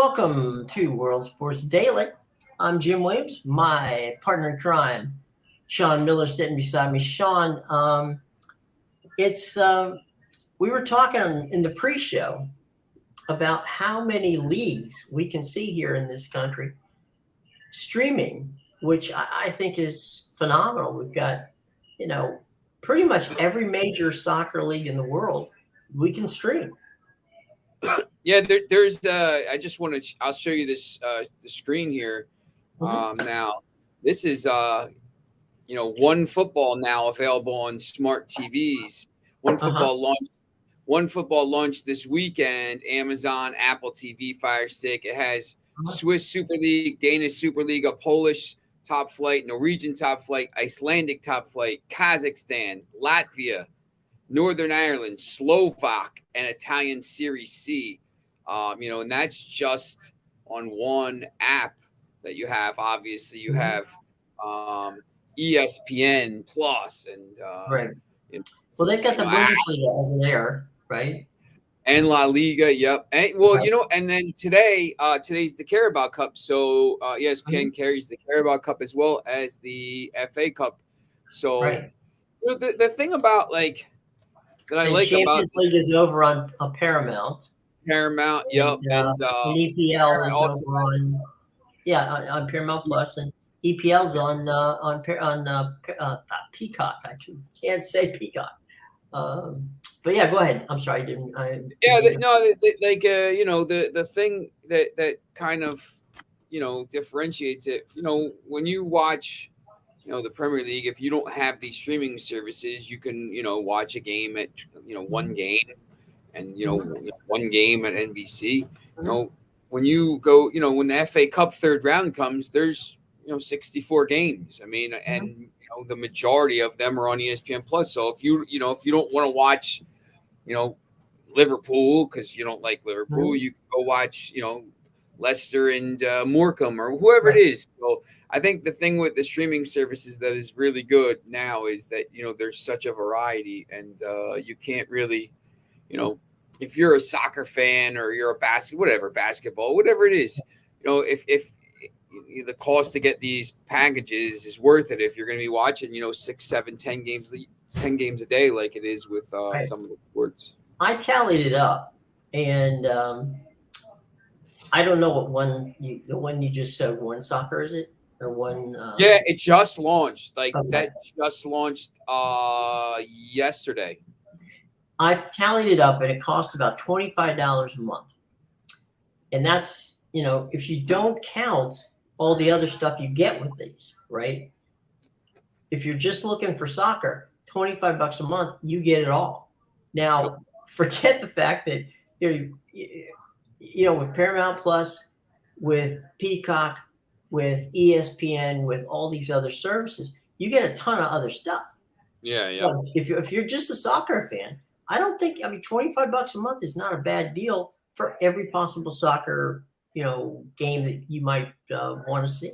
welcome to World Sports Daily. I'm Jim Williams. My partner in crime, Sean Miller, sitting beside me. Sean, we were talking in the pre-show about how many leagues we can see here in this country streaming, which I think is phenomenal. We've got, pretty much every major soccer league in the world we can stream. Yeah, there's I just want to. I'll show you this the screen here. Now, this is One Football now available on smart TVs. One Football launched this weekend. Amazon, Apple TV, Fire Stick. It has Swiss Super League, Danish Super League, a Polish top flight, Norwegian top flight, Icelandic top flight, Kazakhstan, Latvia, Northern Ireland, Slovak, and Italian Serie C. And that's just on one app that you have. Obviously, you have ESPN Plus and right. Well, they've got the Bundesliga over there, right? And La Liga, yep. And and then today's the Carabao Cup, so ESPN carries the Carabao Cup as well as the FA Cup. So the thing about that I like Champions League is over on Paramount. Paramount, yep, and EPL is over on Paramount Plus, and EPL's on Peacock. I can't say Peacock, but yeah, go ahead. I'm sorry, the thing that kind of differentiates it. When you watch the Premier League, if you don't have these streaming services, you can watch a game at one game. And one game at NBC. When you go, when the FA Cup third round comes, there's 64 games. I mean, and the majority of them are on ESPN Plus. So if you don't want to watch, Liverpool because you don't like Liverpool, you can go watch Leicester and Morecambe or whoever it is. So I think the thing with the streaming services that is really good now is that there's such a variety, and you can't really. If you're a soccer fan or you're a basketball, whatever it is, if the cost to get these packages is worth it, if you're going to be watching, 6, 7, 10 games a day, like it is with some of the sports. I tallied it up, and I don't know what the one you just said, One Soccer, is it? Or one? Yeah, it just launched. That just launched yesterday. I've tallied it up, and it costs about $25 a month. And that's, if you don't count all the other stuff you get with these, right? If you're just looking for soccer, $25 a month, you get it all. Now, forget the fact that, with Paramount Plus, with Peacock, with ESPN, with all these other services, you get a ton of other stuff. Yeah. But if you're just a soccer fan, I don't think, $25 a month is not a bad deal for every possible soccer, game that you might want to see.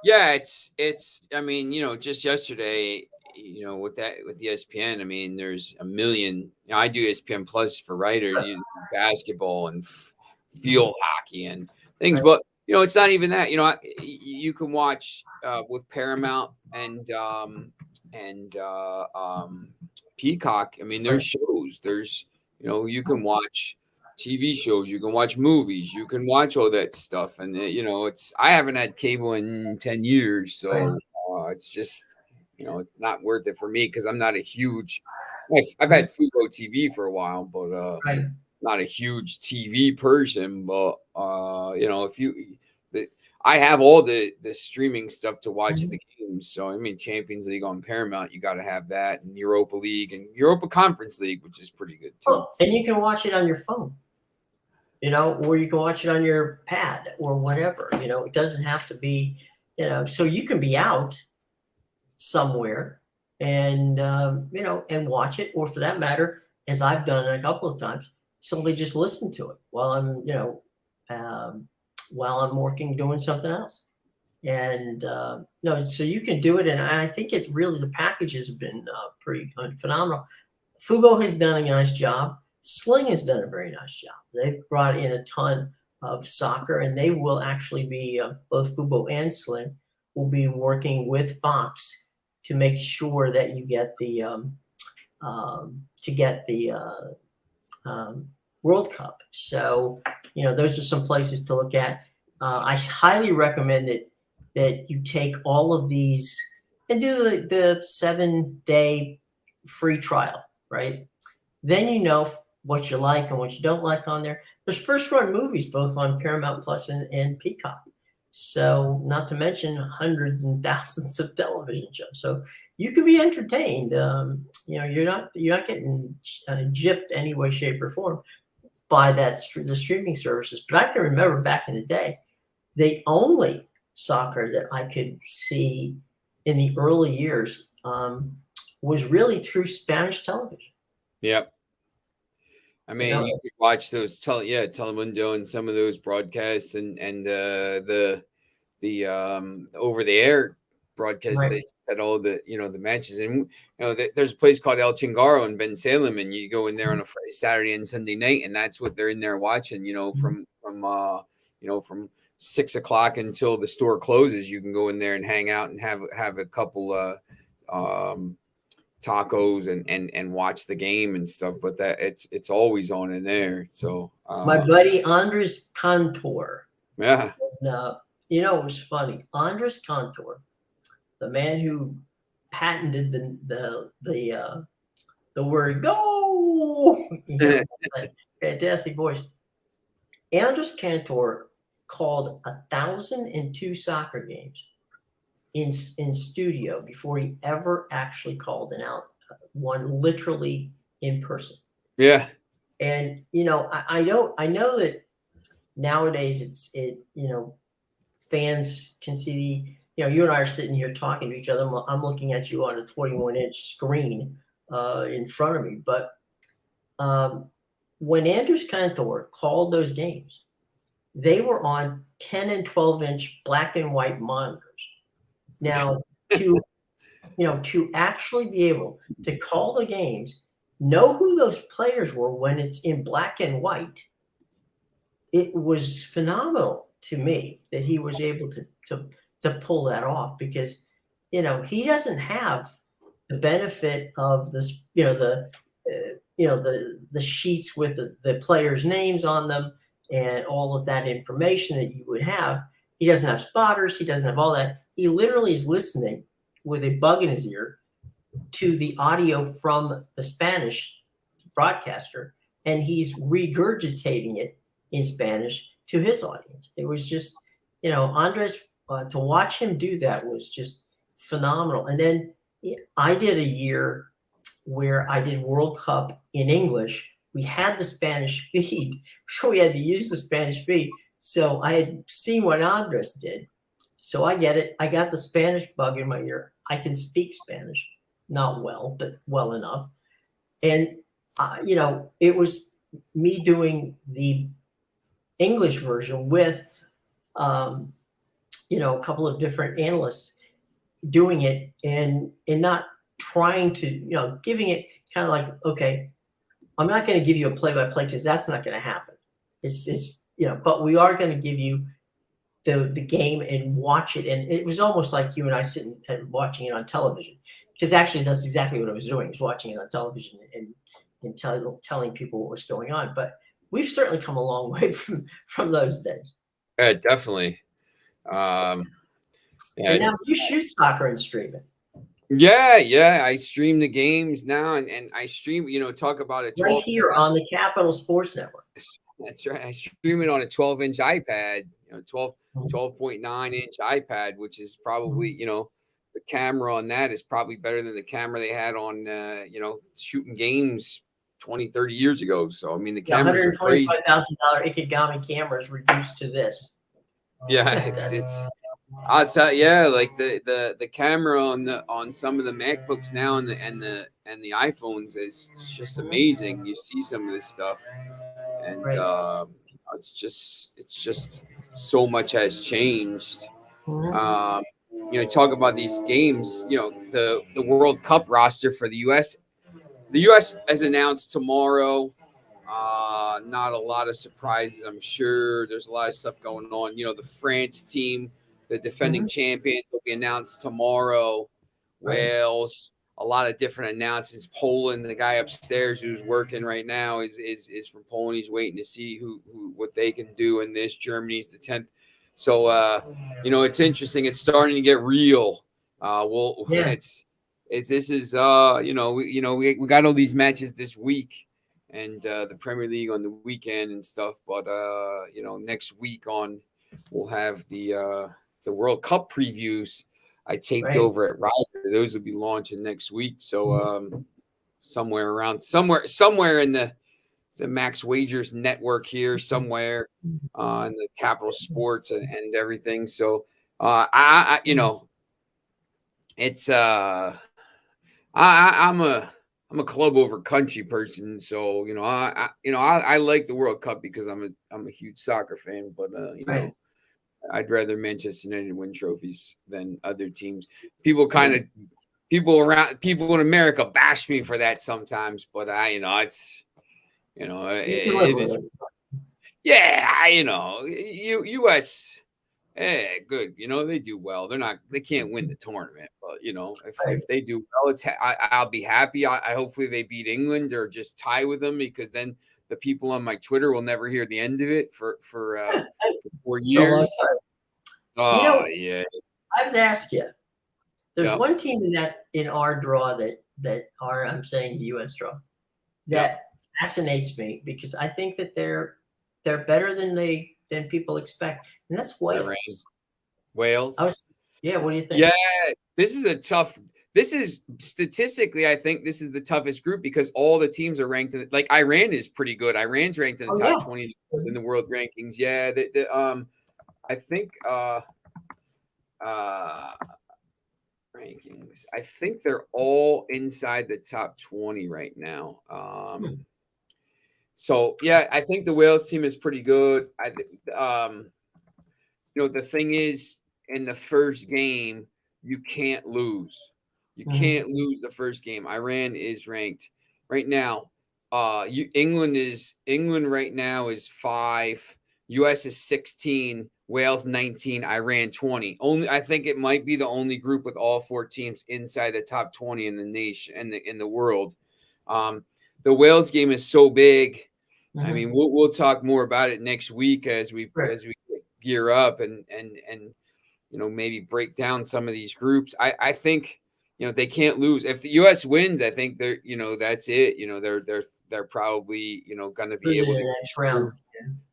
Yeah, it's just yesterday, with ESPN, there's a million. I do ESPN Plus for writer, basketball and field hockey and things, but it's not even that. You can watch with Paramount and Peacock. There's shows. There's you can watch TV shows. You can watch movies. You can watch all that stuff. And it's I haven't had cable in 10 years, so it's just it's not worth it for me because I'm not a huge. I've had Fubo TV for a while, but not a huge TV person. But I have all the streaming stuff to watch the games. So Champions League on Paramount, you got to have that, and Europa League and Europa Conference League, which is pretty good too. Oh, and you can watch it on your phone, or you can watch it on your pad or whatever. It doesn't have to be, so you can be out somewhere and and watch it, or for that matter, as I've done a couple of times, simply just listen to it while I'm while I'm working, doing something else. And so you can do it. And I think it's really, the packages have been pretty phenomenal. Fubo has done a nice job. Sling has done a very nice job. They've brought in a ton of soccer, and they will actually be both Fubo and Sling will be working with Fox to make sure that you get the World Cup. So, those are some places to look at. I highly recommend that you take all of these and do the 7-day free trial, right? Then you know what you like and what you don't like on there. There's first run movies both on Paramount Plus and Peacock. So, not to mention hundreds and thousands of television shows. So you can be entertained. You're not getting gypped any way, shape, or form by the streaming services. But I can remember back in the day, the only soccer that I could see in the early years was really through Spanish television. Yep. I mean, you could watch those Telemundo and some of those broadcasts and the over the air broadcast Right. stations at all the the matches. And there's a place called El Chingaro in Ben Salem, and you go in there on a Friday, Saturday, and Sunday night, and that's what they're in there watching. From 6 o'clock until the store closes, you can go in there and hang out and have a couple tacos and watch the game and stuff. But that it's always on in there. So my buddy Andres Cantor. Yeah. And, it was funny. Andres Cantor, the man who patented the word "go," fantastic voice. Andres Cantor called 1,002 soccer games in studio before he ever actually called one literally in person. Yeah. And I know that nowadays fans can see you and I are sitting here talking to each other. I'm looking at you on a 21-inch screen in front of me. But when Andres Cantor called those games, they were on 10 and 12-inch black and white monitors. Now, to actually be able to call the games, know who those players were when it's in black and white, it was phenomenal to me that he was able to pull that off, because he doesn't have the benefit of this the sheets with the players' names on them and all of that information that you would have. He doesn't have spotters. He doesn't have all that. He literally is listening with a bug in his ear to the audio from the Spanish broadcaster, and he's regurgitating it in Spanish to his audience. It was just, Andres, to watch him do that was just phenomenal. And then I did a year where I did World Cup in English. We had the Spanish feed, so we had to use the Spanish feed. So I had seen what Andres did. So I get it. I got the Spanish bug in my ear. I can speak Spanish, not well, but well enough. And, it was me doing the English version with, a couple of different analysts doing it and not trying to, giving it kind of like, okay, I'm not going to give you a play-by-play because that's not going to happen. It's but we are going to give you the game and watch it. And it was almost like you and I sitting and watching it on television, because actually that's exactly what I was doing, is watching it on television and telling people what was going on. But we've certainly come a long way from those days. Yeah, definitely. And now you shoot soccer and stream it. Yeah. I stream the games now, and I stream, talk about it right here on the Capital Sports Network. That's right. I stream it on a 12-inch iPad, 12.9-inch iPad, which is probably, the camera on that is probably better than the camera they had on, shooting games 20, 30 years ago. So, I mean, the cameras are crazy. $125,000 Ikegami cameras reduced to this. Yeah, it's I'll tell like the camera on some of the MacBooks now and the iPhones is just amazing. You see some of this stuff, and right. it's just so much has changed. Talk about these games. The World Cup roster for the U.S. The U.S. has announced tomorrow Not a lot of surprises, I'm sure. There's a lot of stuff going on. The France team, the defending champions, will be announced tomorrow. Right. Wales, a lot of different announcements. Poland, the guy upstairs who's working right now is from Poland. He's waiting to see what they can do in this. Germany's the 10th. So it's interesting. It's starting to get real. This is we got all these matches this week, and the Premier League on the weekend and stuff. But next week we'll have the World Cup previews. I taped over at Riyadh. Those will be launching next week. So somewhere in the Max Wagers network here, somewhere on the Capital Sports and everything. So it's I'm a club over country person, so I like the World Cup because I'm a huge soccer fan, but I'd rather Manchester United win trophies than other teams. People in America bash me for that sometimes, but it is. Yeah, U.S. Good. They do well. They can't win the tournament, but if they do well, I'll be happy. I hopefully they beat England or just tie with them, because then the people on my Twitter will never hear the end of it for 4 years. Yeah. I have to ask you. There's one team in our draw I'm saying the U.S. draw, that fascinates me, because I think that they're better than people expect, and that's Wales. Wales. What do you think? Yeah, this is statistically, I think this is the toughest group, because all the teams are ranked like Iran is pretty good. Iran's ranked in the top 20 in the world rankings. Yeah, I think rankings. I think they're all inside the top 20 right now. So yeah, I think the Wales team is pretty good. The thing is, in the first game, you can't lose. You can't lose the first game. Iran is ranked right now. England right now is 5. US is 16. Wales 19. Iran 20. I think it might be the only group with all 4 teams inside the top 20 in the nation and in the world. The Wales game is so big. I mean, we'll talk more about it next week as we gear up and maybe break down some of these groups. I think they can't lose. If the U.S. wins, I think they're that's it. They're probably going to be able to the next round.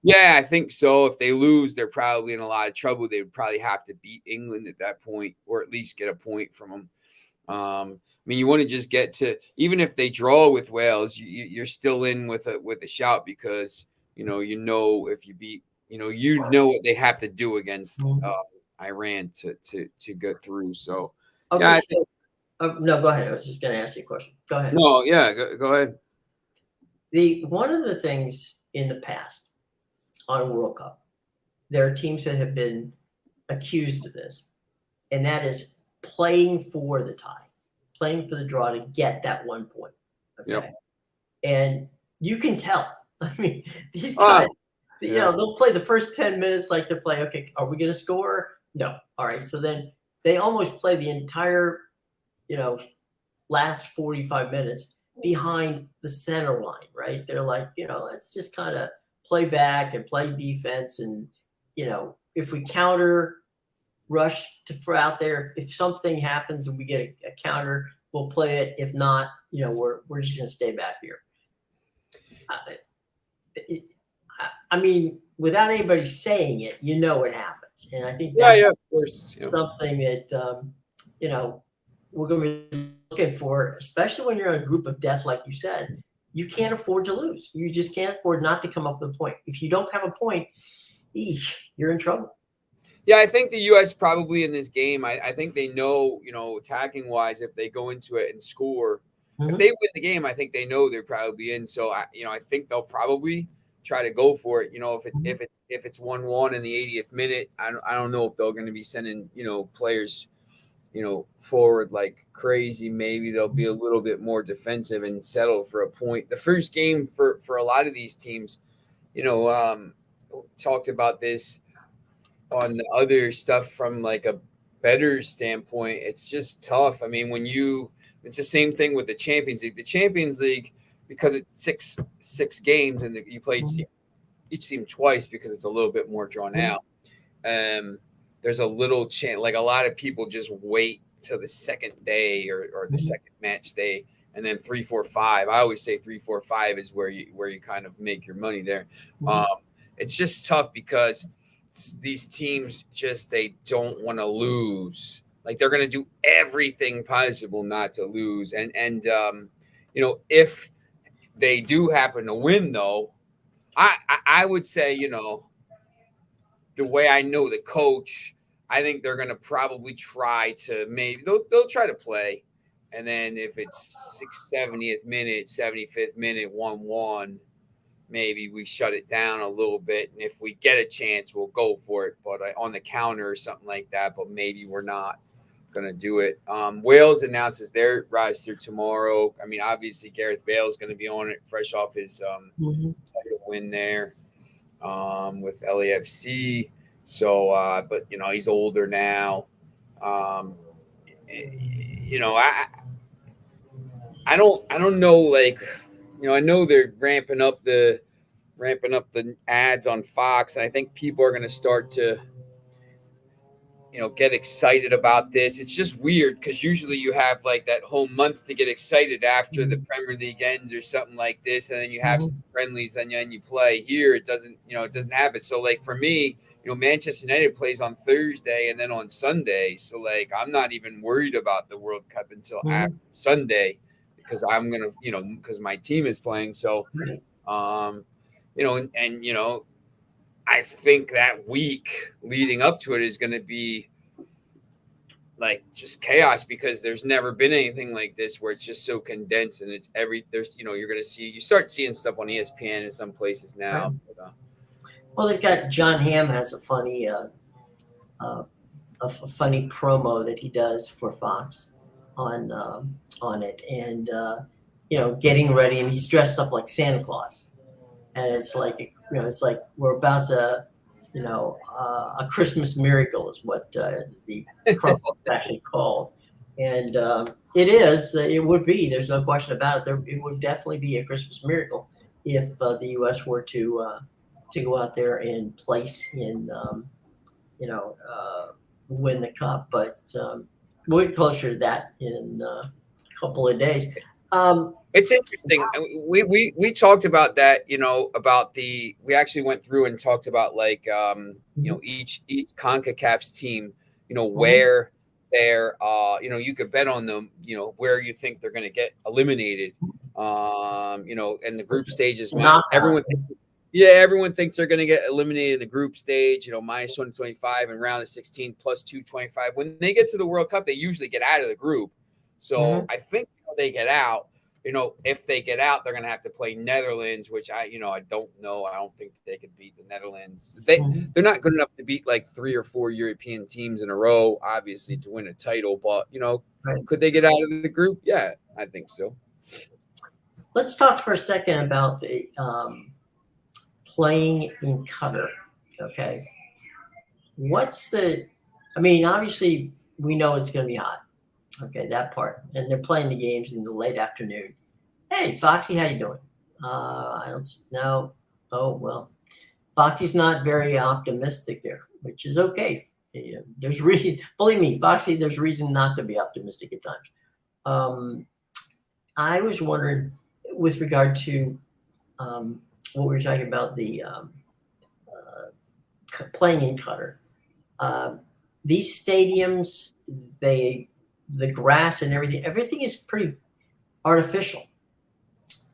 Yeah, I think so. If they lose, they're probably in a lot of trouble. They would probably have to beat England at that point, or at least get a point from them. I mean, you want to just get to, even if they draw with Wales, you're still in with a shout, because if you beat, what they have to do against Iran to get through. So okay, no, go ahead. I was just going to ask you a question. Go ahead. No, yeah, go ahead. One of the things in the past on World Cup, there are teams that have been accused of this, and that is playing for the tie, playing for the draw to get that 1 point. Okay. Yep. And you can tell. I mean, these guys, they'll play the first 10 minutes like they're playing, okay, are we going to score? No. All right. So then they almost play the entire, last 45 minutes behind the center line, right? They're like, let's just kind of play back and play defense. And, if we counter, rush for out there, if something happens and we get a counter, we'll play it. If not, we're just going to stay back here. I mean, without anybody saying it, it happens. And I think that's something that, we're going to be looking for, especially when you're in a group of death, like you said. You can't afford to lose. You just can't afford not to come up with a point. If you don't have a point, you're in trouble. Yeah, I think the U.S. probably in this game, I think they know, attacking wise, if they go into it and score, if they win the game, I think they know they're probably in. So I think they'll probably try to go for it. If it's 1-1 in the 80th minute, I don't know if they're going to be sending players forward like crazy. Maybe they'll be a little bit more defensive and settle for a point. The first game for a lot of these teams, talked about this on the other stuff from like a better standpoint. It's just tough. I mean, it's the same thing with the Champions League. The Champions League, because it's six games and you play each team twice because it's a little bit more drawn out. There's a little chance, like a lot of people just wait till the second day or the second match day, and then 3, 4, 5. I always say 3, 4, 5 is where you kind of make your money there. It's just tough because these teams they don't want to lose. Like they're going to do everything possible not to lose. And if they do happen to win, though, I would say, the way I know the coach, I think they're going to probably try to they'll try to play. And then if it's 70th minute, 75th minute, 1-1, maybe we shut it down a little bit. And if we get a chance, we'll go for it. But on the counter or something like that, but maybe we're not going to do it. Wales announces their roster tomorrow. I mean, obviously Gareth Bale's going to be on it fresh off his title win there with LAFC. So, but he's older now. I don't know. Like, I know they're ramping up the ads on Fox, and I think people are going to start to, get excited about this. It's just weird because usually you have like that whole month to get excited after the Premier League ends or something like this, and then you have some friendlies and then you play. Here it doesn't have it. So like for me, Manchester United plays on Thursday and then on Sunday. So like I'm not even worried about the World Cup until after Sunday because I'm gonna, because my team is playing. So, I think that week leading up to it is going to be like just chaos because there's never been anything like this where it's just so condensed and you're going to you start seeing stuff on ESPN in some places now. Right. But, well, they've got John Hamm has a funny promo that he does for Fox on it, and getting ready, and he's dressed up like Santa Claus, and it's like we're about to, a Christmas miracle is what the promo is actually called, and it would be. There's no question about it. It would definitely be a Christmas miracle if the U.S. were to go out there and place in, win the cup. But we'll get closer to that in a couple of days. It's interesting. We talked about that, we actually went through and talked about like, each CONCACAF's team, where they're, you could bet on them, where you think they're going to get eliminated, and the group stages. Everyone thinks they're going to get eliminated in the group stage, minus 125 and round of 16 plus 225. When they get to the World Cup, they usually get out of the group. So I think they get out. If they get out, they're going to have to play Netherlands, which I don't know. I don't think they could beat the Netherlands. They're not good enough to beat like 3 or 4 European teams in a row, obviously, to win a title. But, could they get out of the group? Yeah, I think so. Let's talk for a second about the playing in Qatar. Okay. Obviously, we know it's going to be hot. Okay, that part. And they're playing the games in the late afternoon. Hey, Foxy, how you doing? I don't know. Oh, well, Foxy's not very optimistic there, which is okay. There's reason, believe me, Foxy, there's reason not to be optimistic at times. I was wondering, with regard to what we were talking about, the playing in Qatar. These stadiums, the grass and everything is pretty artificial.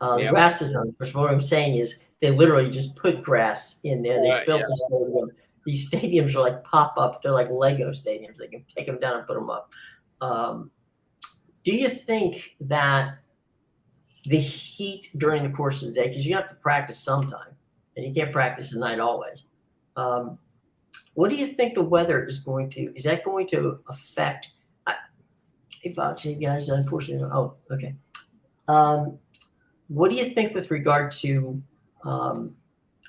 The grass is artificial. What I'm saying is they literally just put grass in there. They built the stadium. These stadiums are like pop-up. They're like Lego stadiums. They can take them down and put them up. Do you think that the heat during the course of the day, because you have to practice sometime, and you can't practice at night always, what do you think the weather is that going to affect? Hey, Fox, hey guys, unfortunately, oh, okay. What do you think with regard to, um,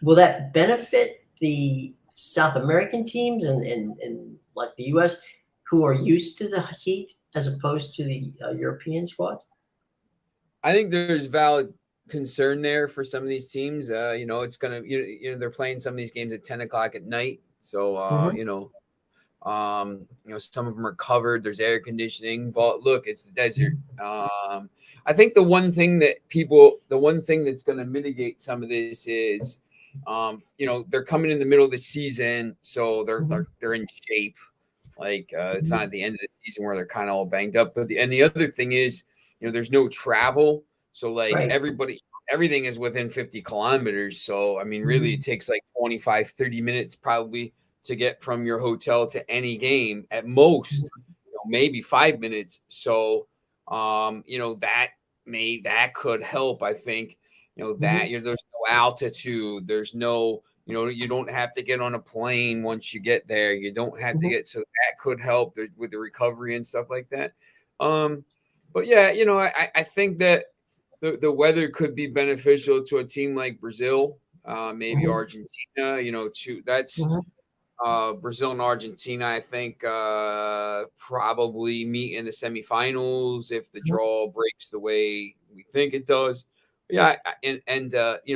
will that benefit the South American teams and like the U.S. who are used to the heat as opposed to the European squads? I think there's valid concern there for some of these teams. It's gonna they're playing some of these games at 10 o'clock at night, so Mhm, some of them are covered. There's air conditioning, but look, it's the desert. I think the one thing that's going to mitigate some of this is, they're coming in the middle of the season, so mhm, they're in shape. Like it's mhm. not at the end of the season where they're kind of all banged up. But the other thing is, there's no travel, so like Right. everything is within 50 kilometers. So I mean, really, it Mhm, takes like 25, 30 minutes probably to get from your hotel to any game at most, maybe 5 minutes. So, that could help. I think, mhm, there's no altitude, there's no, you don't have to get on a plane once you get there. You don't have to mhm. get, so that could help with the recovery and stuff like that. Um, but yeah, I think that the weather could be beneficial to a team like Brazil, maybe Mhm, Argentina, that's mhm, Brazil and Argentina, I think, probably meet in the semifinals if the mhm. draw breaks the way we think it does. Yeah,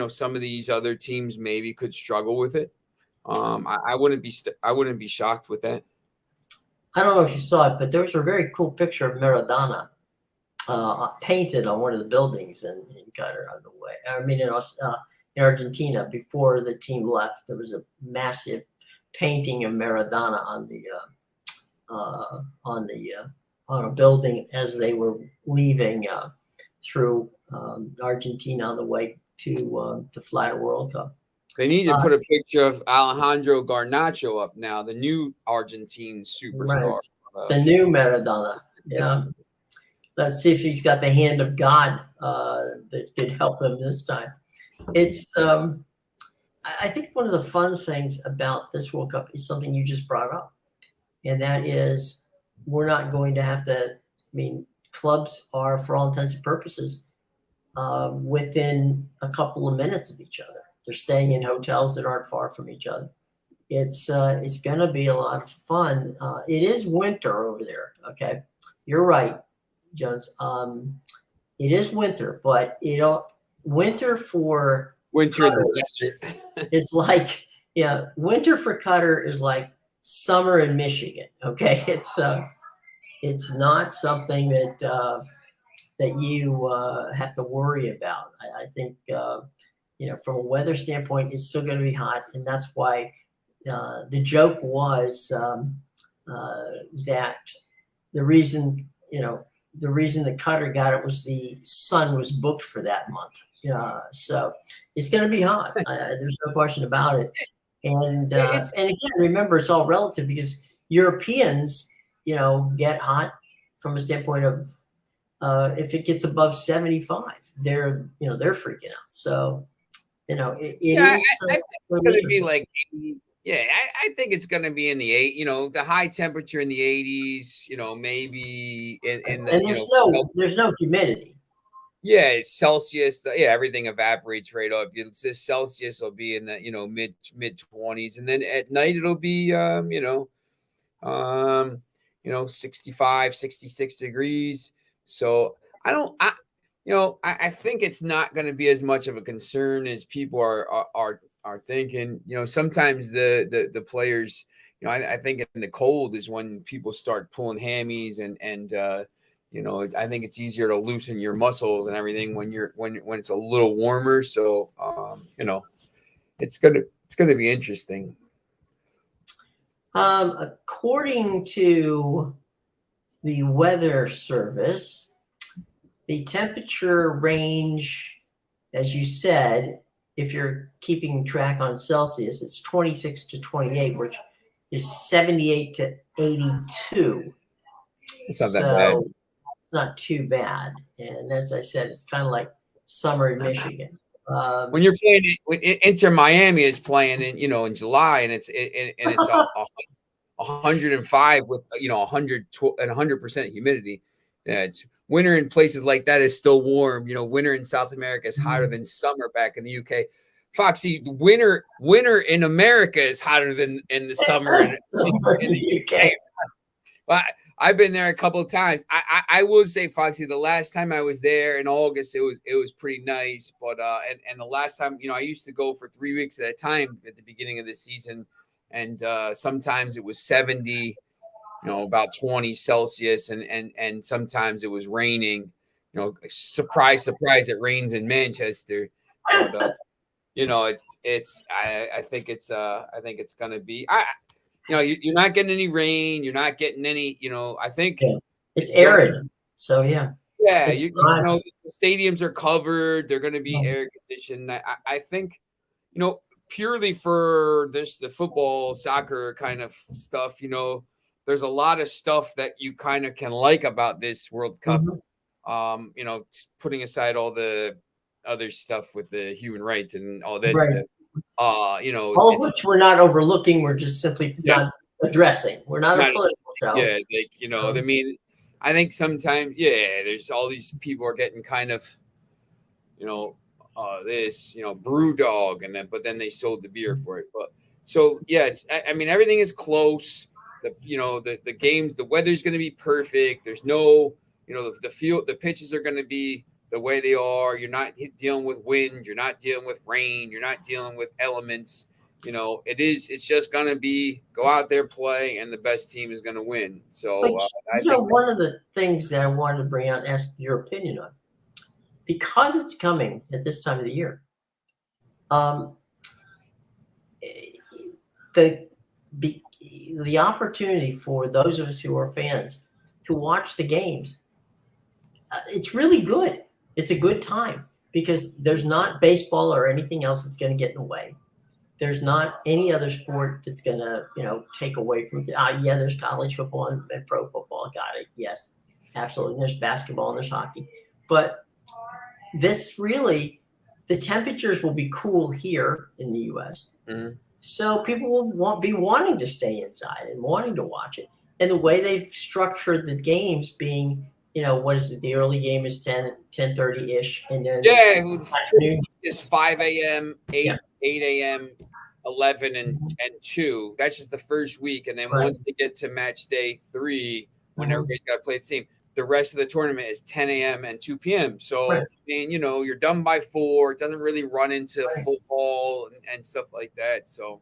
some of these other teams maybe could struggle with it. I I wouldn't be shocked with that. I don't know if you saw it, but there was a very cool picture of Maradona painted on one of the buildings in Qatar on the way. I mean, in Argentina, before the team left, there was a massive painting of Maradona on the on a building as they were leaving through Argentina on the way to fly to World Cup. They need to Uh, put a picture of Alejandro Garnacho up now, the new Argentine right, superstar. Uh, the new Maradona. Yeah, let's see if he's got the hand of God that could help them this time. It's I think one of the fun things about this World Cup is something you just brought up, and that is we're not going to have to. I mean, clubs are, for all intents and purposes, within a couple of minutes of each other. They're staying in hotels that aren't far from each other. It's going to be a lot of fun. It is winter over there. Okay, you're right, Jones. It is winter, but winter for Winter in Qatar the desert. is like, yeah, winter for Qatar is like summer in Michigan. Okay, it's not something that you have to worry about. I think from a weather standpoint, it's still going to be hot, and that's why the joke was that the reason the reason the Qatar got it was the sun was booked for that month. So it's going to be hot. There's no question about it. It's And again, remember, it's all relative because Europeans, get hot from a standpoint of if it gets above 75, they're freaking out. So it Yeah, is I think it's really gonna be interesting. like 80. Yeah, I think it's gonna be in the the high temperature in the 80s, maybe in the, And there's no humidity. yeah, it's Celsius. Yeah, everything evaporates right off. It's just Celsius will be in the, mid 20s. And then at night it'll be, um, 65, 66 degrees. So I don't, I think it's not going to be as much of a concern as people are thinking. Sometimes the players, I think in the cold is when people start pulling hammies and I think it's easier to loosen your muscles and everything when it's a little warmer. So it's gonna be interesting. According to the weather service, the temperature range, as you said, if you're keeping track on Celsius, it's 26 to 28, which is 78 to 82. It's not that bad. So it's not too bad. And as I said, it's kind of like summer in Michigan. When you're playing when Inter Miami is playing in July and it's 105 with 100% humidity. Yeah, it's winter in places like that is still warm. Winter in South America is hotter than summer back in the UK. Foxy, winter in America is hotter than in the summer in the UK. Well, I've been there a couple of times. I will say, Foxy, the last time I was there in August, it was pretty nice. But and the last time, I used to go for 3 weeks at a time at the beginning of the season, and sometimes it was 70. About 20 Celsius, and sometimes it was raining. Surprise, surprise, it rains in Manchester. But I think it's gonna be. You're not getting any rain. You're not getting any. I think it's arid. So yeah. Yeah, the stadiums are covered. They're going to be air conditioned. I think, purely for the football, soccer kind of stuff. There's a lot of stuff that you kind of can like about this World Cup. Putting aside all the other stuff with the human rights and all that stuff. All of which we're not overlooking. We're just simply not addressing. We're not a political show. Yeah, I mean, I think sometimes, there's all these people are getting kind of, brew dog, but then they sold the beer for it. But so yeah, everything is close. The games, the weather's going to be perfect. There's no, the pitches are going to be the way they are. You're not dealing with wind. You're not dealing with rain. You're not dealing with elements. It's just going to be go out there, play, and the best team is going to win. So I think one of the things that I wanted to bring out and ask your opinion on, because it's coming at this time of the year, the opportunity for those of us who are fans to watch the games, it's really good. It's a good time because there's not baseball or anything else that's going to get in the way. There's not any other sport that's going to, take away from it. There's college football and pro football. Got it. Yes, absolutely. There's basketball and there's hockey. But this really, the temperatures will be cool here in the U.S. Mm-hmm. So people will be wanting to stay inside and wanting to watch it. And the way they've structured the games being, what is it? The early game is 10:30-ish. And then it's 5 a.m., 8 a.m., 11 and 2. That's just the first week. And then once they get to match day 3, when everybody's got to play the same, the rest of the tournament is 10 a.m. and 2 p.m. So, you're done by 4. It doesn't really run into football and stuff like that. So,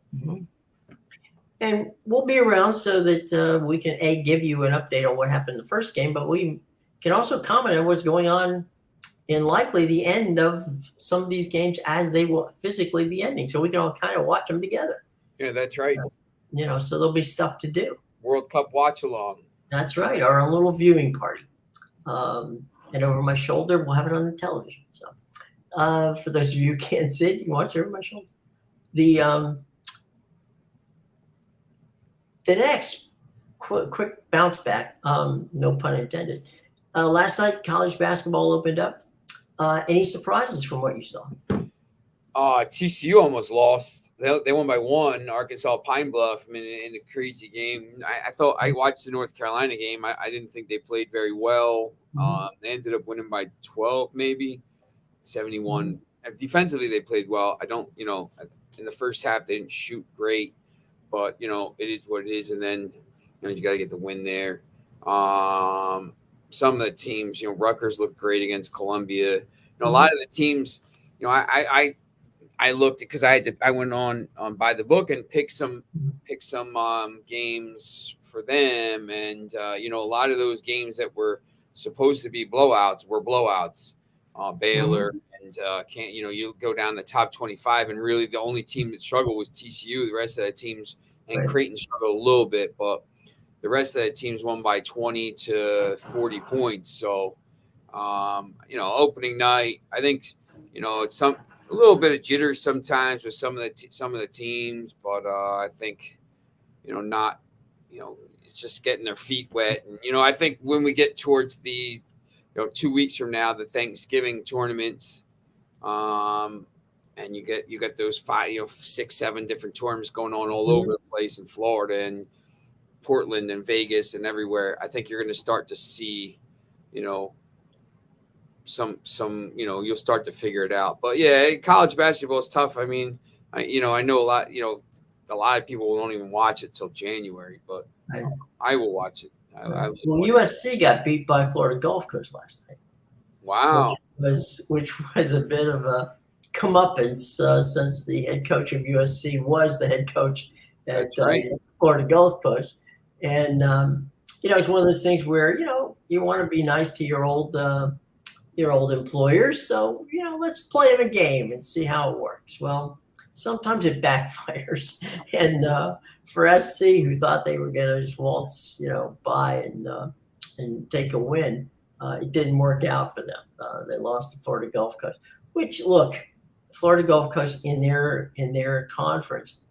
and we'll be around so that we can give you an update on what happened in the first game, but we can also comment on what's going on in likely the end of some of these games as they will physically be ending. So we can all kind of watch them together. Yeah, that's right. So there'll be stuff to do. World Cup watch along. That's right. Our own little viewing party. And over my shoulder, we'll have it on the television. So for those of you who can't see it, you can watch it over my shoulder. The next quick bounce back, no pun intended. Last night, college basketball opened up. Any surprises from what you saw? TCU almost lost. They won by 1. Arkansas Pine Bluff. In a crazy game. I thought I watched the North Carolina game. I didn't think they played very well. They ended up winning by 12, maybe 71. Defensively, they played well. I don't, in the first half they didn't shoot great, but it is what it is. And then you got to get the win there. Some of the teams, Rutgers looked great against Columbia. A lot of the teams, I looked because I went on by the book and picked some games for them, and a lot of those games that were supposed to be blowouts were blowouts. Baylor and you go down the top 25, and really the only team that struggled was TCU. The rest of the teams and Creighton struggled a little bit, but the rest of the teams won by 20 to 40 points. So, opening night, I think, it's a little bit of jitters sometimes with some of the teams, but I think, not, it's just getting their feet wet. And, I think when we get towards the, 2 weeks from now, the Thanksgiving tournaments, and you get those 5, 6, 7 different tournaments going on all over the place in Florida and Portland and Vegas and everywhere. I think you're going to start to see you know, some you'll start to figure it out. But yeah, college basketball is tough. I mean, I know a lot of people don't even watch it till January, but I will watch it. I Well, USC got beat by Florida Gulf Coast last night. Wow. Which was a bit of a comeuppance since the head coach of USC was the head coach at Florida Gulf Coast. And, it's one of those things where, you want to be nice to your old employers. So, let's play them a game and see how it works. Well, sometimes it backfires. And for SC, who thought they were going to just waltz, by and take a win, it didn't work out for them. They lost to Florida Gulf Coast, which, look, Florida Gulf Coast in their conference,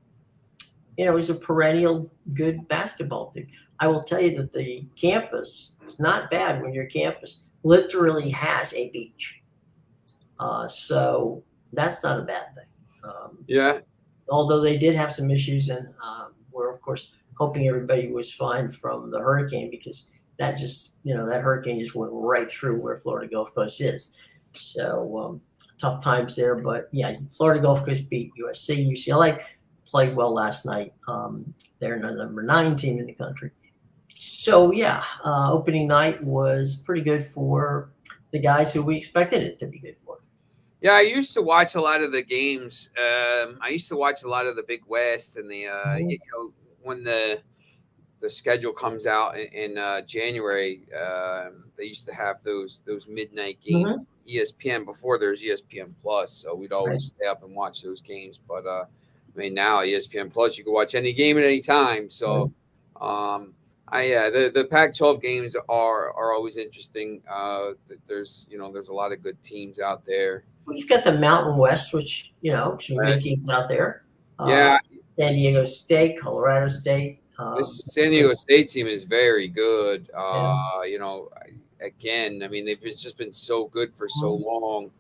is a perennial good basketball team. I will tell you that the campus, it's not bad when your campus literally has a beach. So that's not a bad thing. Although they did have some issues, and we're, of course, hoping everybody was fine from the hurricane, because that just, that hurricane just went right through where Florida Gulf Coast is. So tough times there. But, yeah, Florida Gulf Coast beat USC. UCLA played well last night. They're the number 9 team in the country. So, yeah, opening night was pretty good for the guys who we expected it to be good for. Yeah, I used to watch a lot of the games. I used to watch a lot of the Big West, and the when the schedule comes out in January, they used to have those midnight games, ESPN, before there's ESPN Plus. So we'd always stay up and watch those games. But I mean, now ESPN Plus, you can watch any game at any time. So the Pac-12 games are always interesting. There's a lot of good teams out there. We've got the Mountain West, which some good teams out there. San Diego State, Colorado State. This San Diego State team is very good. Again, I mean, they've just been so good for so long.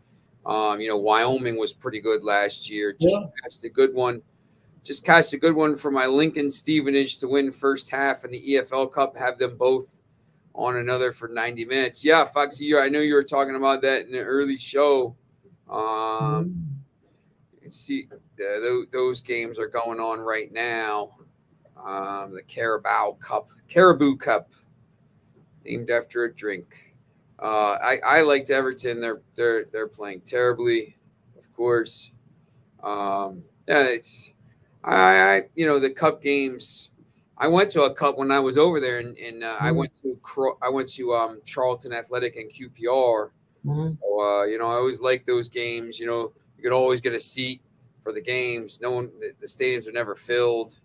Wyoming was pretty good last year. Just cashed a good one. Just cashed a good one for my Lincoln Stevenage to win first half in the EFL Cup. Have them both on another for 90 minutes. Yeah, Foxy, I know you were talking about that in the early show. See, those games are going on right now. The Caribou Cup, named after a drink. I liked Everton. They're playing terribly, of course. It's the cup games. I went to a cup when I was over there, and I went to Charlton Athletic and QPR. So I always like those games. You could always get a seat for the games. The stadiums are never filled.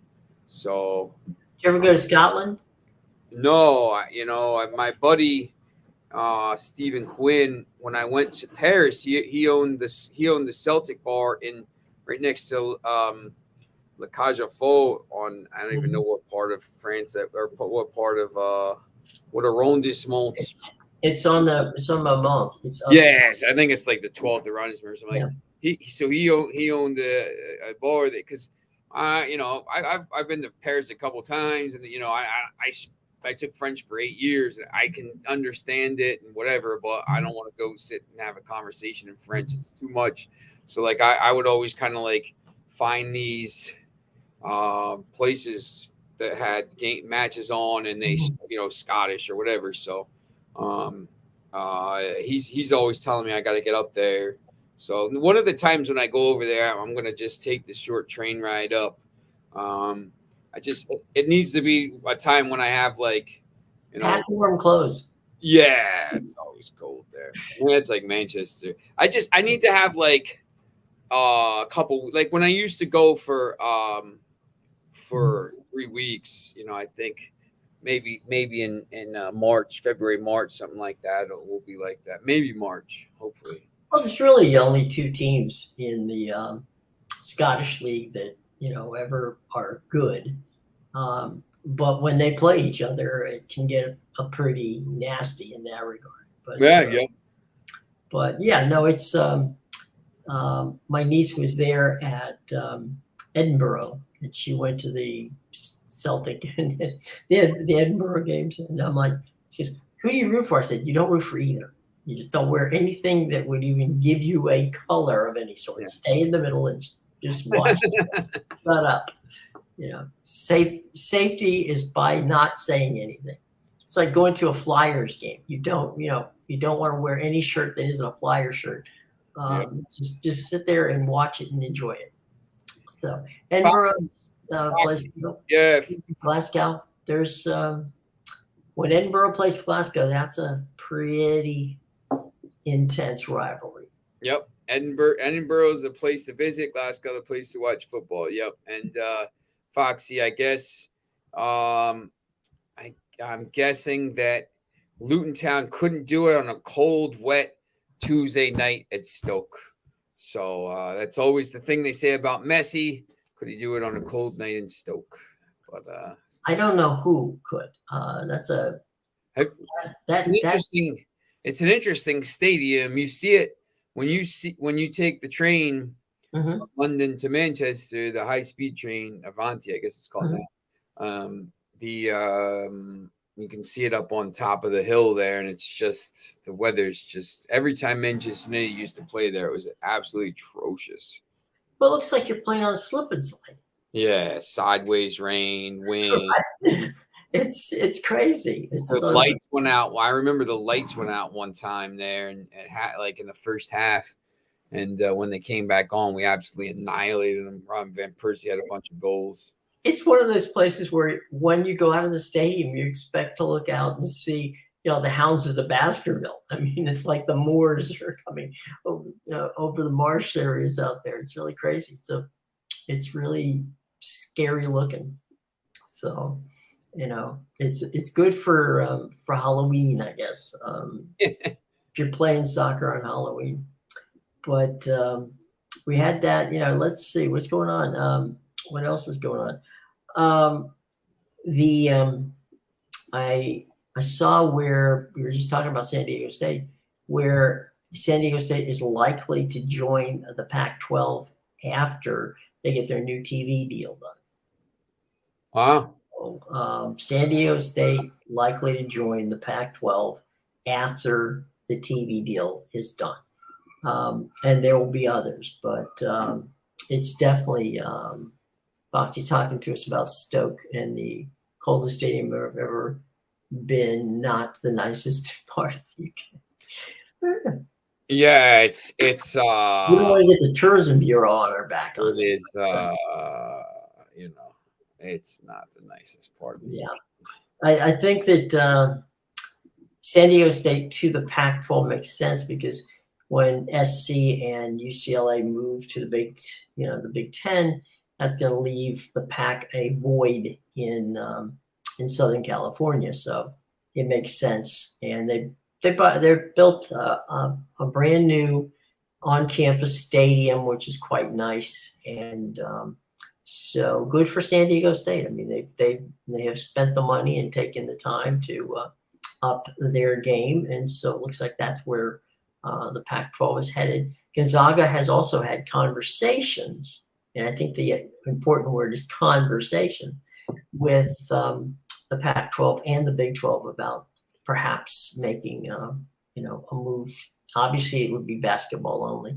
So, did you ever go to Scotland? No, my buddy Stephen Quinn, when I went to Paris, he owned the Celtic bar right next to Le Cage aux Folles on, I don't even know what part of France what part of what arrondissement. It's on Mont. Yes, I think it's like the 12th arrondissement or something. Yeah. He owned a bar because I've been to Paris a couple times, and I took French for 8 years. I can understand it and whatever, but I don't want to go sit and have a conversation in French. It's too much. So I would always kind of find these places that had game matches on, and they Scottish or whatever. So he's always telling me I got to get up there. So one of the times when I go over there, I'm going to just take the short train ride up. It needs to be a time when I have pack warm clothes. Yeah, it's always cold there. It's like Manchester. I need to have a couple, when I used to go for 3 weeks, I think maybe in February, March, something like that. It will be like that. Maybe March, hopefully. Well, there's really only 2 teams in the Scottish League that, ever are good. But when they play each other, it can get a pretty nasty in that regard. But, But yeah, no, it's my niece was there at Edinburgh, and she went to the Celtic and the Edinburgh games, and I'm like, she goes, who do you root for? I said, you don't root for either. You just don't wear anything that would even give you a color of any sort. Yeah. Stay in the middle and just watch. Shut up. Safety is by not saying anything. It's like going to a Flyers game. You don't want to wear any shirt that isn't a Flyer shirt. Just sit there and watch it and enjoy it. So Edinburgh, Glasgow. There's when Edinburgh plays Glasgow, that's a pretty intense rivalry. Yep. Edinburgh is the place to visit. Glasgow, the place to watch football. Yep. And Foxy, I guess I'm guessing that Luton Town couldn't do it on a cold, wet Tuesday night at Stoke. So that's always the thing they say about Messi. Could he do it on a cold night in Stoke? But I don't know who could. It's an interesting stadium. You see it when you take the train from London to Manchester, the high-speed train, Avanti, I guess it's called that. You can see it up on top of the hill there, and it's just the weather's just every time Manchester United used to play there, it was absolutely atrocious. Well, it looks like you're playing on a slip and slide. Yeah, sideways rain, wind. It's crazy. The lights went out. Well, I remember the lights went out one time there, and like in the first half. And when they came back on, we absolutely annihilated them. Robin Van Persie had a bunch of goals. It's one of those places where when you go out of the stadium, you expect to look out and see, the Hounds of the Baskerville. I mean, it's like the Moors are coming over the marsh areas out there. It's really crazy. So it's really scary looking. So, it's good for Halloween, I guess. If you're playing soccer on Halloween. But we had that, let's see what's going on. What else is going on? I saw where we were just talking about San Diego State, where San Diego State is likely to join the Pac-12 after they get their new TV deal done. Wow. So, San Diego State likely to join the Pac-12 after the TV deal is done. And there will be others, but it's definitely Foxy talking to us about Stoke and the coldest stadium I've ever been, not the nicest part of the UK. Yeah, it's we don't want to get the tourism bureau on our back. It is it's not the nicest part of the UK. I think that San Diego State to the Pac-12 makes sense because when SC and UCLA move to the Big Ten, that's going to leave the Pac a void in Southern California. So it makes sense, and they built a brand new on-campus stadium, which is quite nice, and so good for San Diego State. I mean, they have spent the money and taken the time to up their game, and so it looks like that's where the Pac-12 is headed. Gonzaga has also had conversations, and I think the important word is conversation, with the Pac-12 and the Big 12 about perhaps making a move. Obviously, it would be basketball only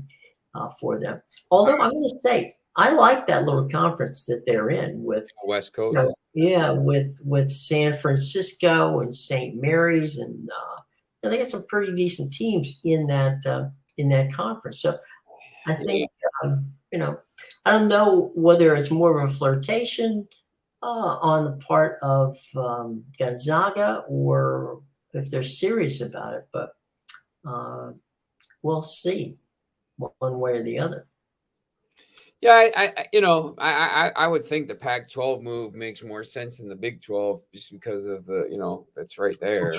for them. Although I'm going to say I like that little conference that they're in with West Coast. With San Francisco and St. Mary's, and they got some pretty decent teams in that conference. So I think I don't know whether it's more of a flirtation on the part of Gonzaga or if they're serious about it, but we'll see one way or the other. Yeah, I would think the Pac-12 move makes more sense than the Big 12 just because of the that's right there.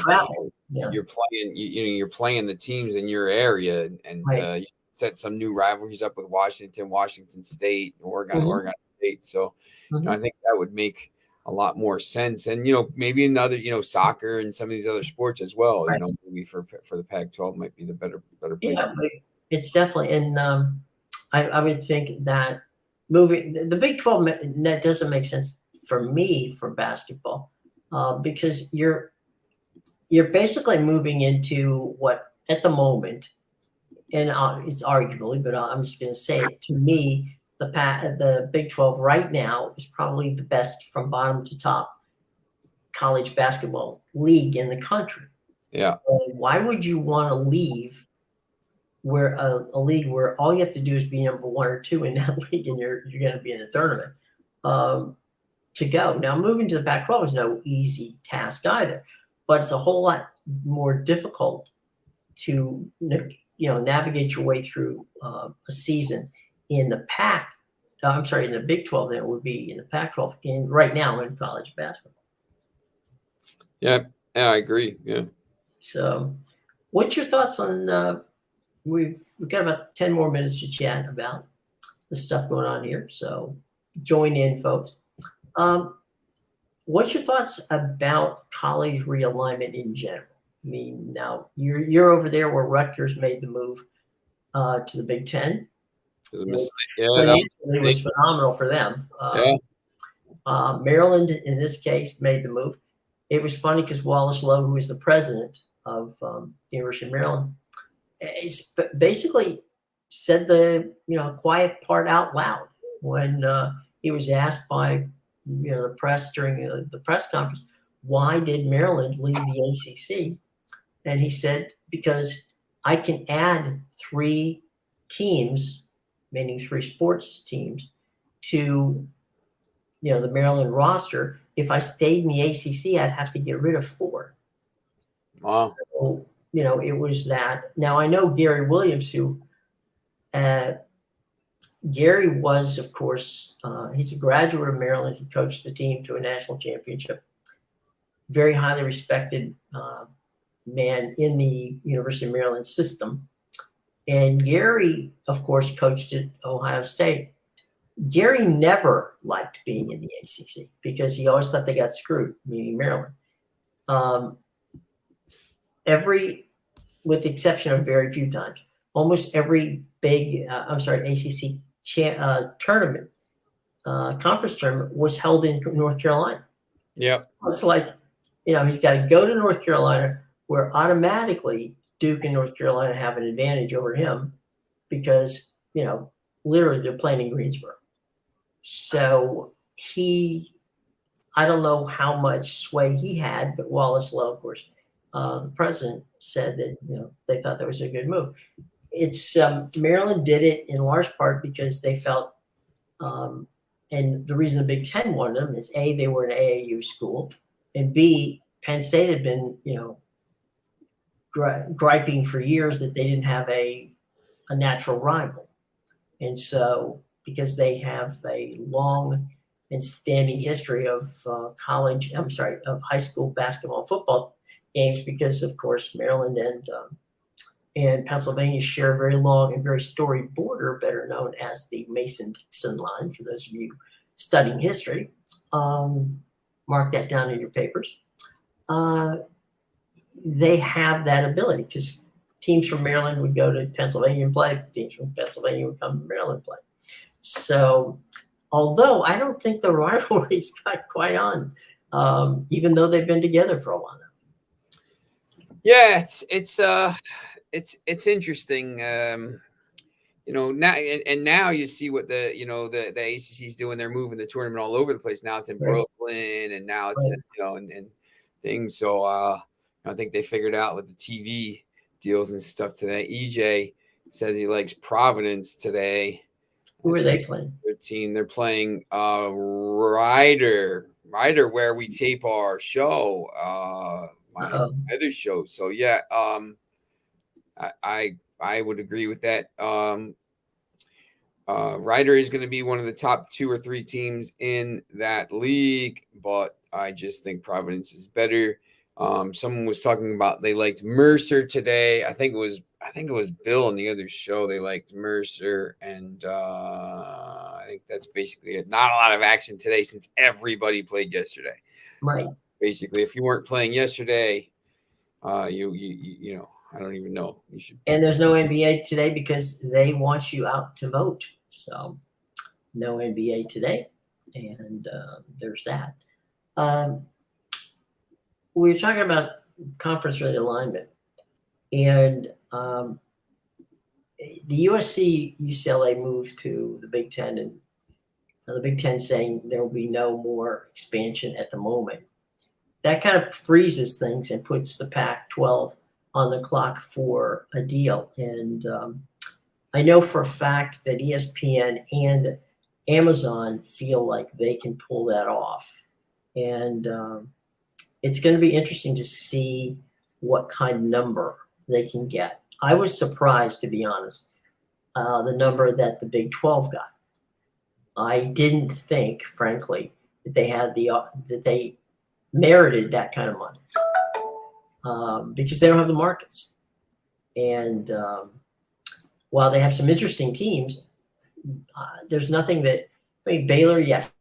Yeah. You're playing you're playing the teams in your area, and right. You set some new rivalries up with Washington State, Oregon State. So I think that would make a lot more sense, and maybe another soccer and some of these other sports as well. Right. Maybe for the Pac-12 might be the better place. Yeah, it's definitely, and I would think that moving the Big 12 that doesn't make sense for me for basketball because you're basically moving into what at the moment, and it's arguably, but I'm just going to say it, to me, the Big 12 right now is probably the best from bottom to top college basketball league in the country. Yeah. And why would you want to leave where a league where all you have to do is be number 1 or 2 in that league, and you're going to be in a tournament to go. Now, moving to the Pac-12 is no easy task either, but it's a whole lot more difficult to navigate your way through a season in the in the Big 12 than it would be in the Pac-12 right now in college basketball. Yeah, I agree. Yeah. So, what's your thoughts on? We've got about 10 more minutes to chat about the stuff going on here. So, join in, folks. What's your thoughts about college realignment in general? I mean, now you're over there where Rutgers made the move to the Big Ten. It was phenomenal for them. Maryland, in this case, made the move. It was funny because Wallace Lowe, who is the president of the University of Maryland, basically said the quiet part out loud when he was asked by the press during the press conference, why did Maryland leave the ACC? And he said, because I can add 3 teams, meaning 3 sports teams, to the Maryland roster. If I stayed in the ACC, I'd have to get rid of 4. Wow. So, it was that. Now, I know Gary Williams, who Gary was, of course, he's a graduate of Maryland. He coached the team to a national championship. Very highly respected man in the University of Maryland system. And Gary, of course, coached at Ohio State. Gary never liked being in the ACC because he always thought they got screwed, meaning Maryland. With the exception of very few times, almost every big, ACC tournament, conference tournament was held in North Carolina. Yeah. So it's like, he's got to go to North Carolina, where automatically Duke and North Carolina have an advantage over him because, literally they're playing in Greensboro. So I don't know how much sway he had, but Wallace Lowe, of course, the president, said that, they thought that was a good move. It's Maryland did it in large part because they felt, and the reason the Big Ten wanted them is A, they were an AAU school, and B, Penn State had been, griping for years that they didn't have a natural rival. And so, because they have a long and standing history of high school basketball and football games, because of course Maryland and Pennsylvania share a very long and very storied border, better known as the Mason-Dixon line, for those of you studying history. Mark that down in your papers. They have that ability because teams from Maryland would go to Pennsylvania and play. Teams from Pennsylvania would come to Maryland and play. So, although I don't think the rivalry's got quite on, even though they've been together for a while now. Yeah, it's interesting. Now you see what the ACC is doing. They're moving the tournament all over the place. Now it's in Brooklyn, and now it's and things. So I think they figured out with the TV deals and stuff today. EJ said he likes Providence today. Who are they playing? 13. They're playing Ryder, where we tape our show, my other show. So yeah, I would agree with that. Ryder is going to be one of the top 2 or 3 teams in that league, but I just think Providence is better. Someone was talking about they liked Mercer today. I think it was Bill on the other show. They liked Mercer, and I think that's basically it. Not a lot of action today since everybody played yesterday. Right. Basically, if you weren't playing yesterday, you I don't even know. You should. And there's no NBA today because they want you out to vote. So no NBA today, and there's that. We were talking about conference realignment, and the USC UCLA moved to the Big Ten, and the Big Ten saying there will be no more expansion at the moment. That kind of freezes things and puts the Pac-12 on the clock for a deal. And I know for a fact that ESPN and Amazon feel like they can pull that off. And it's going to be interesting to see what kind of number they can get. I was surprised, to be honest, the number that the Big 12 got. I didn't think, frankly, that they had that they merited that kind of money because they don't have the markets. And while they have some interesting teams, there's nothing that. I mean, Baylor, yes,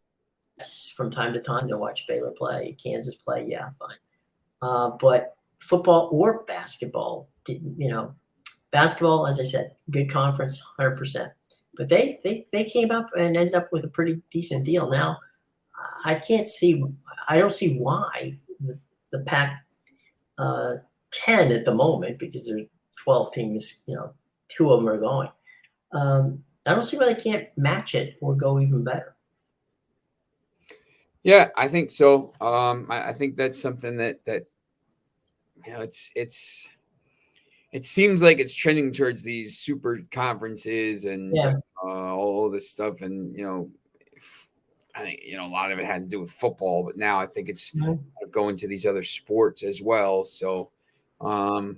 from time to time they'll watch Baylor play, Kansas play, yeah, fine. But football or basketball, basketball, as I said, good conference, 100%. But they came up and ended up with a pretty decent deal. Now, I don't see why the Pac 10 at the moment, because there's 12 teams, 2 of them are going. I don't see why they can't match it or go even better. Yeah, I think so. I think that's something that it seems like it's trending towards these super conferences and all this stuff, and I think a lot of it had to do with football, but now I think it's going to these other sports as well. So, well,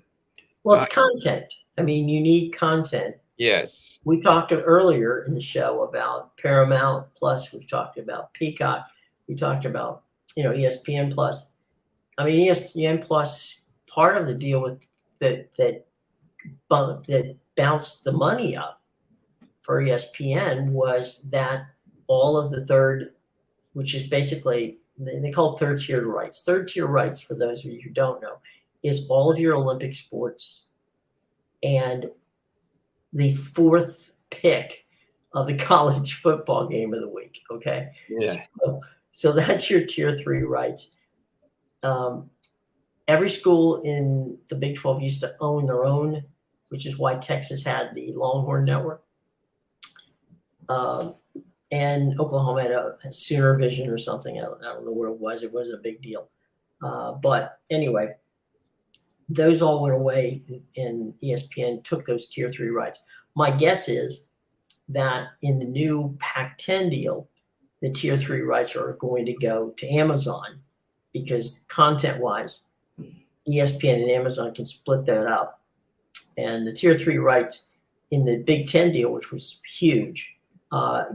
it's content. I mean, you need content. Yes, we talked earlier in the show about Paramount Plus. We've talked about Peacock. We talked about ESPN Plus. I mean, ESPN Plus, part of the deal with that bounced the money up for ESPN was that all of the third, which is basically, they call it third tier rights. Third tier rights, for those of you who don't know, is all of your Olympic sports and the fourth pick of the college football game of the week. Okay. Yeah. So that's your tier 3 rights. Every school in the Big 12 used to own their own, which is why Texas had the Longhorn Network. And Oklahoma had a Sooner Vision or something. I don't know where it was. It wasn't a big deal. But anyway, those all went away, and ESPN took those tier 3 rights. My guess is that in the new Pac-10 deal, the tier 3 rights are going to go to Amazon, because content-wise, ESPN and Amazon can split that up. And the tier 3 rights in the Big 10 deal, which was huge,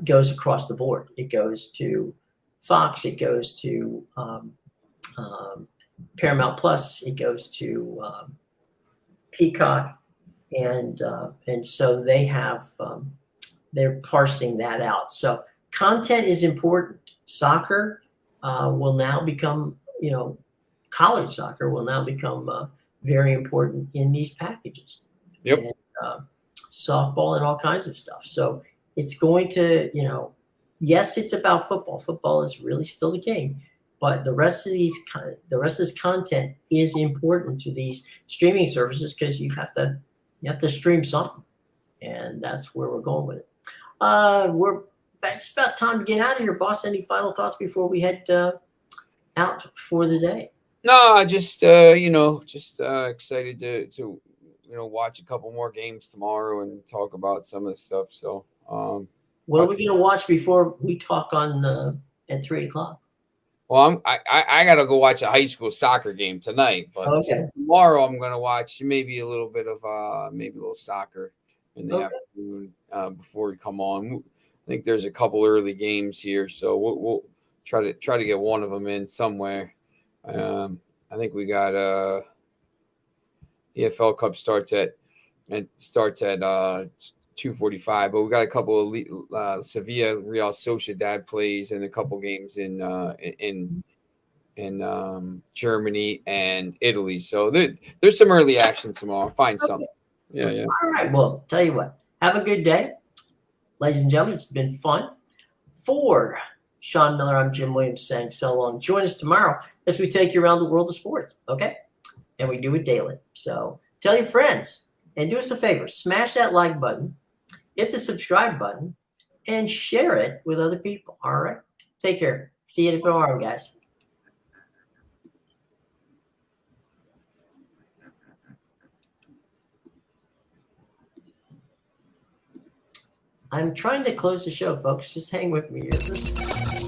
goes across the board. It goes to Fox. It goes to Paramount Plus. It goes to Peacock, and so they have they're parsing that out. So content is important. Soccer will now become, college soccer will now become very important in these packages. Yep. And, softball and all kinds of stuff. So it's going to, yes, it's about football. Football is really still the king, but the rest of this content is important to these streaming services, because you have to stream something, and that's where we're going with it. It's about time to get out of here, boss. Any final thoughts before we head out for the day? No, just excited to watch a couple more games tomorrow and talk about some of the stuff. So, what are we going to watch before we talk on at 3:00? Well, I got to go watch a high school soccer game tonight, but tomorrow I'm going to watch maybe a little bit of maybe a little soccer in the afternoon before we come on. I think there's a couple early games here, so we'll try to get one of them in somewhere. I think we got EFL Cup starts at 2:45, but we got a couple of Sevilla Real Sociedad plays and a couple games in Germany and Italy. So there's some early action tomorrow. Find something. Yeah. All right. Well, tell you what. Have a good day, ladies and gentlemen. It's been fun. For Sean Miller, I'm Jim Williams saying so long. Join us tomorrow as we take you around the world of sports. Okay. and we do it daily. So tell your friends and do us a favor. Smash that like button, hit the subscribe button, and share it with other people. All right. Take care. See you tomorrow, guys. I'm trying to close the show, folks. Just hang with me here.